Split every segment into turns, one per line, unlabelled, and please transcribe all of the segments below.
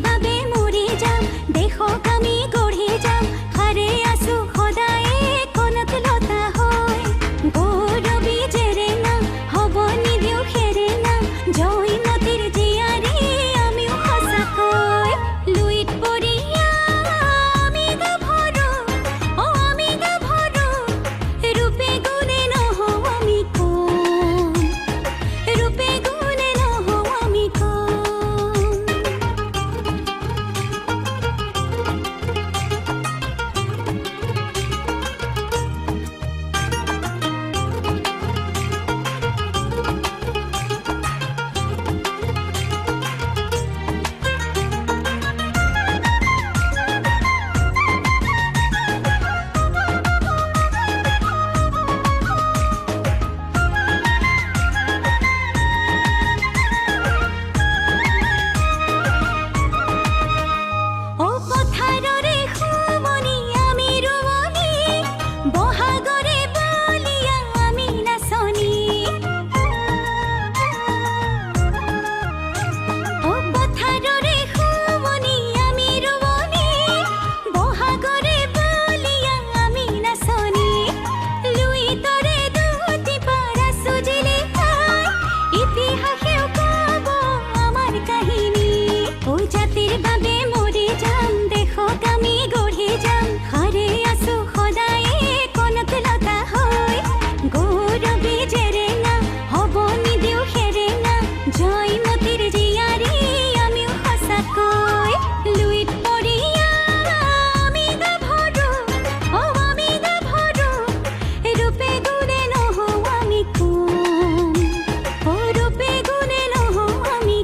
বাবে মৰি যাম দেশক আমি গঢ়ি যাম হাৰে আছো সদায়ে কনক লতা হৈ গৌৰৱী জেৰেঙা হ'ব নিদিও সেৰেঙা জয়মতীৰ জীয়াৰী আমিও সঁচাকৈ লুইত পৰিয়া আমি গাভৰু আমি গাভৰু ৰূপে গুণে নহওঁ আমি কোন ৰূপে গুণে নহওঁ আমি কোন ও পথাৰৰে সুমনি আমি ৰুৱনি বহাগৰে বলিয়া আমি নাচনি ও পথাৰৰে সুমনি আমি ৰুৱনি বহাগৰে বলিয়া আমি নাচনি লুইতৰে দুটি পাৰা সুজিলে ঠাই ইতিহাসেও ক'ব আমাৰ কাহিনী ও জাতিৰ বাবে মৰি যাম দেশক আমি গঢ়ি যাম হাৰে আছো সদায়ে কনক লতা হৈ গৌৰৱী জেৰেঙা হ'ব নিদিও সেৰেঙা জয়মতীৰ জীয়াৰী আমিও সঁচাকৈ লুইত পৰিয়া আমি গাভৰু আমি গাভৰু ৰূপে গুণে নহওঁ আমি কোন ৰূপে গুণে নহওঁ আমি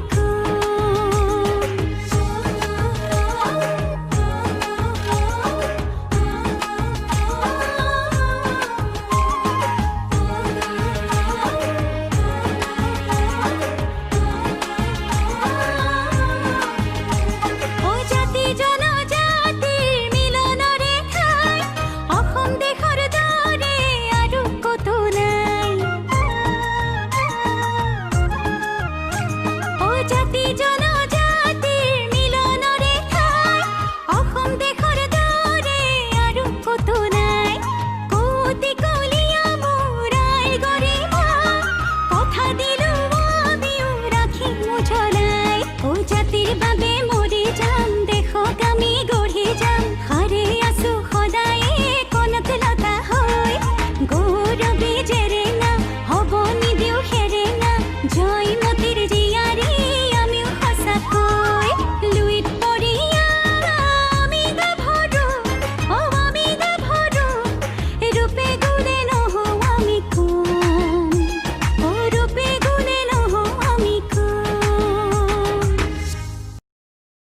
ও জাতি জনজাতিৰ মিলনৰে ঠাই অসম দেশৰ দৰে আৰু ক'তো নাই ও জাতি জনজাতিৰ মিলনৰে ঠাই অসম দেশৰ দৰে আৰু ক'তো নাই কোটি কলীয়া মোৰ আইৰ গৰিমা কথা দিলো আমিও ৰাখিম উজ্বলাই ও জাতিৰ বাবে মৰি যাম